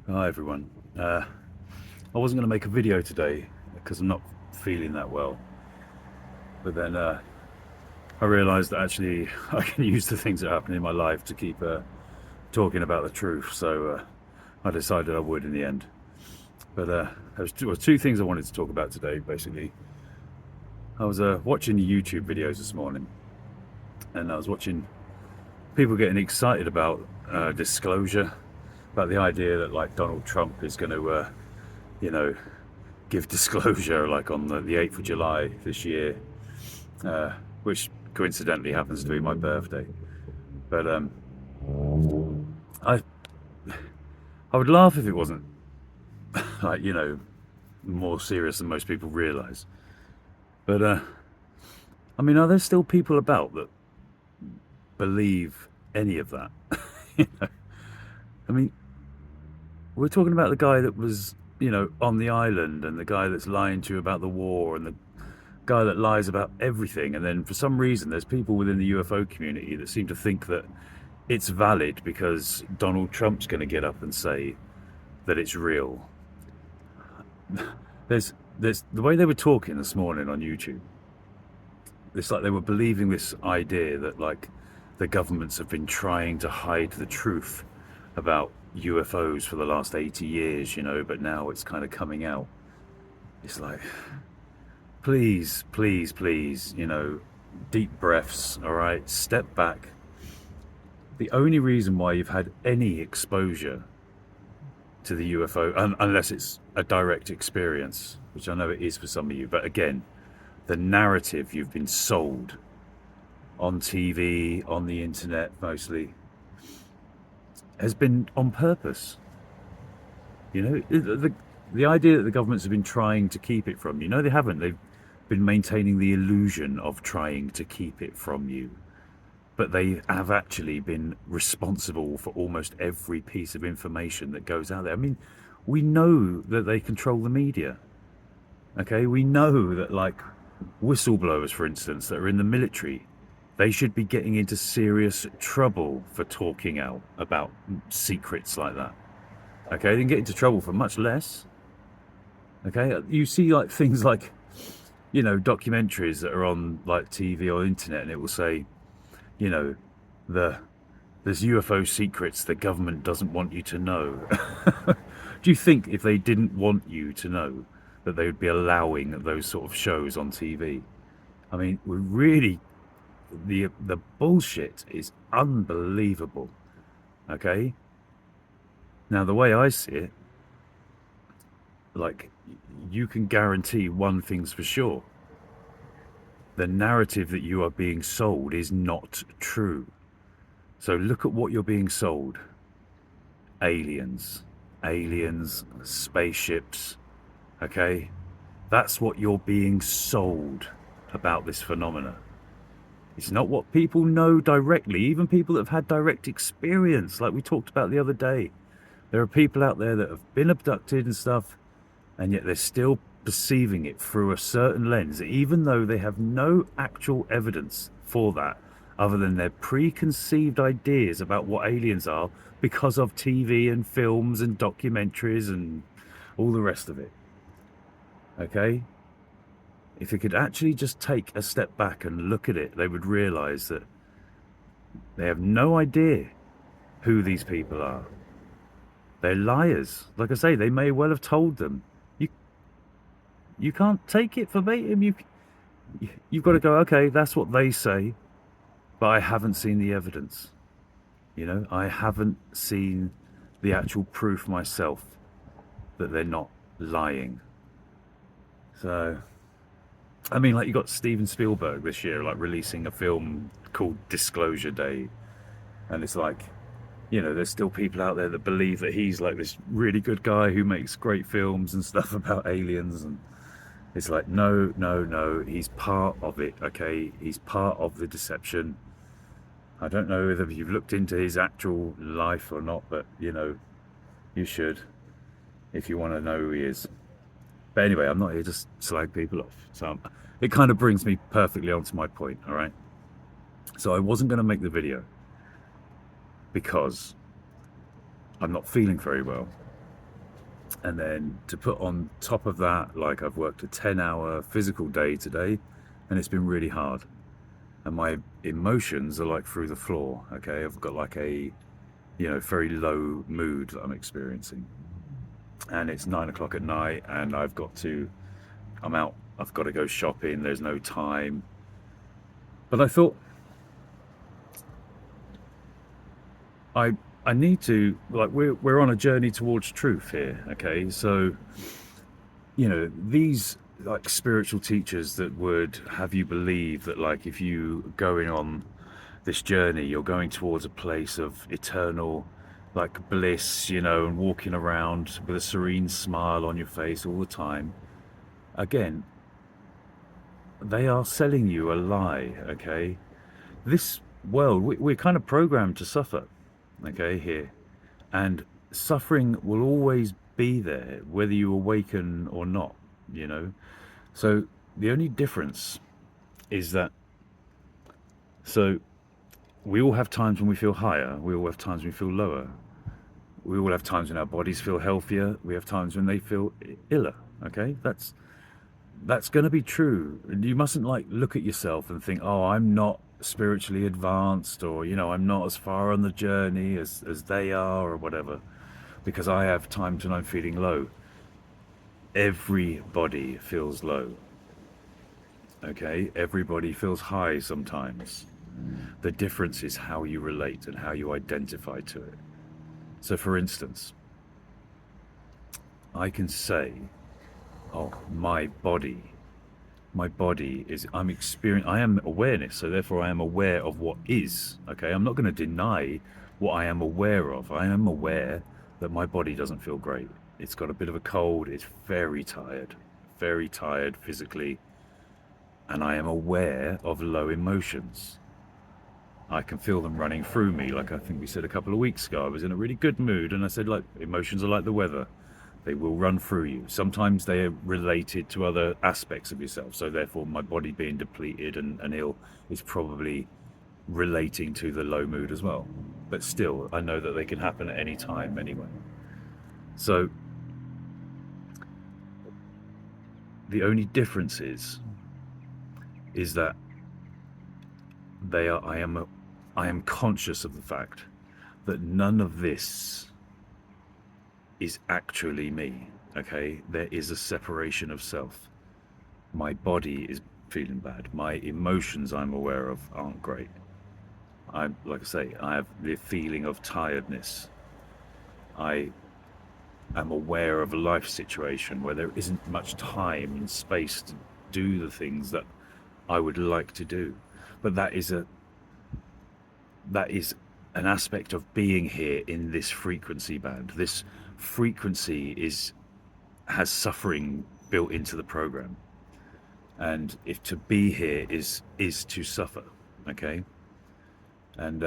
Hi everyone. I wasn't going to make a video today because I'm not feeling that well. But then I realised that actually I can use the things that happen in my life to keep talking about the truth. So I decided I would in the end. But there was two things I wanted to talk about today. Basically, I was watching YouTube videos this morning, and I was watching people getting excited about disclosure, about the idea that like Donald Trump is going to, you know, give disclosure like on the 8th of July this year, which coincidentally happens to be my birthday. But I I would laugh if it wasn't like more serious than most people realise. But I mean, are there still people about that believe any of that? you know, I mean, we're talking about the guy that was on the island, and the guy that's lying to you about the war, and the guy that lies about everything. And then for some reason, there's people within the UFO community that seem to think that it's valid because Donald Trump's going to get up and say that it's real. There's the way they were talking this morning on YouTube. It's like they were believing this idea that like the governments have been trying to hide the truth about UFOs for the last 80 years, but now it's kind of coming out. It's like, please, please, please, deep breaths, all right? Step back. The only reason why you've had any exposure to the UFO, unless it's a direct experience, which I know it is for some of you, but again, the narrative you've been sold on TV, on the internet mostly, has been on purpose. The idea that the governments have been trying to keep it from you, no, they haven't. They've been maintaining the illusion of trying to keep it from you. But they have actually been responsible for almost every piece of information that goes out there. I mean, we know that they control the media. Okay, we know that, like, whistleblowers, for instance, that are in the military, they should be getting into serious trouble for talking out about secrets like that. Okay, they can get into trouble for much less. Okay, you see like things like, documentaries that are on like TV or internet, and it will say, you know, the there's UFO secrets the government doesn't want you to know. Do you think if they didn't want you to know that they would be allowing those sort of shows on TV? I mean, we're really the bullshit is unbelievable. Okay? Now the way I see it, like, you can guarantee one thing's for sure. The narrative that you are being sold is not true. So look at what you're being sold. Aliens. Aliens, spaceships. Okay? That's what you're being sold about this phenomena. It's not what people know directly, even people that have had direct experience, like we talked about the other day. There are people out there that have been abducted and stuff, and yet they're still perceiving it through a certain lens, even though they have no actual evidence for that, other than their preconceived ideas about what aliens are because of TV and films and documentaries and all the rest of it. Okay? If you could actually just take a step back and look at it, they would realize that they have no idea who these people are. They're liars. Like I say, they may well have told them. You can't take it verbatim. You've got to go, okay, that's what they say, but I haven't seen the evidence. I haven't seen the actual proof myself that they're not lying. So, I mean, like, you got Steven Spielberg this year, like, releasing a film called Disclosure Day, and it's like, there's still people out there that believe that he's like this really good guy who makes great films and stuff about aliens, and it's like, no, no, no, he's part of it, okay? He's part of the deception. I don't know whether you've looked into his actual life or not, but, you should, if you want to know who he is. But anyway, I'm not here to slag people off. So it kind of brings me perfectly onto my point, all right? So I wasn't going to make the video because I'm not feeling very well. And then to put on top of that, like I've worked a 10-hour physical day today, and it's been really hard. And my emotions are like through the floor, okay? I've got like a, very low mood that I'm experiencing. And it's 9 o'clock at night, and I'm out, I've got to go shopping, there's no time. But I thought, I I need to, like, we're on a journey towards truth here, okay? So, these like spiritual teachers that would have you believe that, like, if you going on this journey, you're going towards a place of eternal, like, bliss, and walking around with a serene smile on your face all the time. Again, they are selling you a lie, okay? This world, we're kind of programmed to suffer, okay, here. And suffering will always be there, whether you awaken or not, you know. So the only difference is that, so we all have times when we feel higher, we all have times when we feel lower. We all have times when our bodies feel healthier, we have times when they feel iller, okay? That's going to be true. You mustn't, like, look at yourself and think, oh, I'm not spiritually advanced, or, I'm not as far on the journey as they are, or whatever, because I have times when I'm feeling low. Everybody feels low, okay? Everybody feels high sometimes. The difference is how you relate and how you identify to it. So for instance, I can say, oh, my body is, I am awareness, so therefore I am aware of what is, okay? I'm not going to deny what I am aware of. I am aware that my body doesn't feel great. It's got a bit of a cold, it's very tired physically, and I am aware of low emotions. I can feel them running through me, like I think we said a couple of weeks ago. I was in a really good mood, and I said, like, emotions are like the weather. They will run through you. Sometimes they are related to other aspects of yourself. So therefore, my body being depleted and ill is probably relating to the low mood as well. But still, I know that they can happen at any time anyway. So the only difference is that I am conscious of the fact that none of this is actually me, okay? There is a separation of self. My body is feeling bad. My emotions, I'm aware of, aren't great. Like I say, I have the feeling of tiredness. I am aware of a life situation where there isn't much time and space to do the things that I would like to do. But that is an aspect of being here in this frequency band. This frequency has suffering built into the program, and if to be here is to suffer, okay? And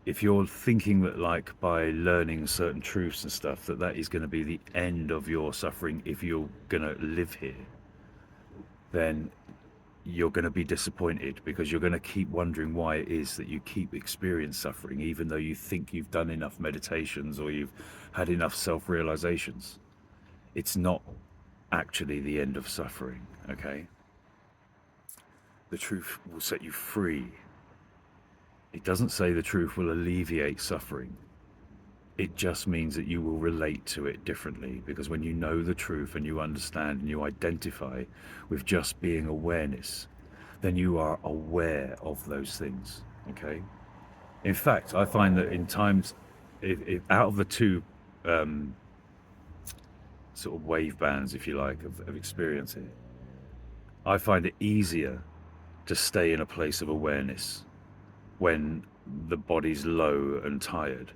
if you're thinking that, like, by learning certain truths and stuff, that is going to be the end of your suffering if you're going to live here, then you're going to be disappointed, because you're going to keep wondering why it is that you keep experiencing suffering, even though you think you've done enough meditations or you've had enough self-realizations. It's not actually the end of suffering, okay? The truth will set you free. It doesn't say the truth will alleviate suffering. It just means that you will relate to it differently, because when you know the truth and you understand and you identify with just being awareness, then you are aware of those things, okay? In fact, I find that in times, if out of the two sort of wave bands, if you like, of experience here, I find it easier to stay in a place of awareness when the body's low and tired.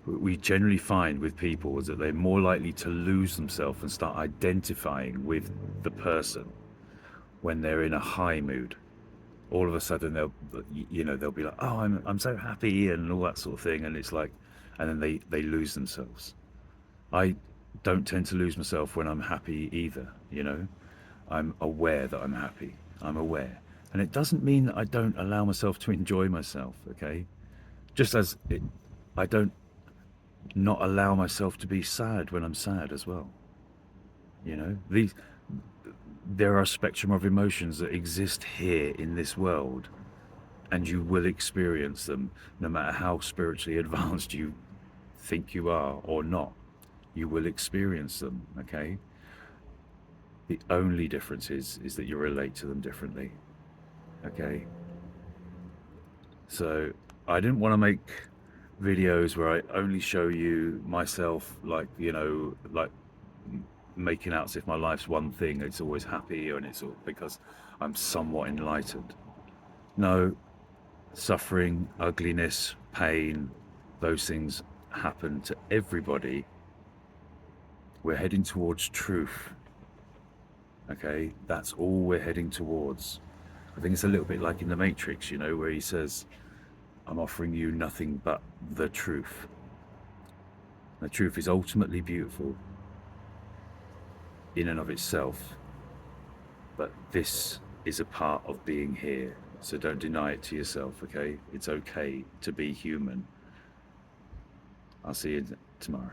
We generally find with people is that they're more likely to lose themselves and start identifying with the person when they're in a high mood. All of a sudden they'll be like, oh, I'm so happy and all that sort of thing, and it's like, and then they lose themselves. I don't tend to lose myself when I'm happy either, I'm aware that I'm happy. I'm aware. And it doesn't mean that I don't allow myself to enjoy myself, okay? Just as I don't not allow myself to be sad when I'm sad as well. You know, there are a spectrum of emotions that exist here in this world, and you will experience them no matter how spiritually advanced you think you are or not. You will experience them, okay? The only difference is that you relate to them differently, okay? So I didn't want to make videos where I only show you myself, like, you know, like making out as if my life's one thing, it's always happy, and it's all because I'm somewhat enlightened. No, suffering, ugliness, pain, those things happen to everybody. We're heading towards truth, okay? That's all we're heading towards. I think it's a little bit like in The Matrix, you know, where he says, I'm offering you nothing but the truth. The truth is ultimately beautiful in and of itself, but this is a part of being here. So don't deny it to yourself, okay? It's okay to be human. I'll see you tomorrow.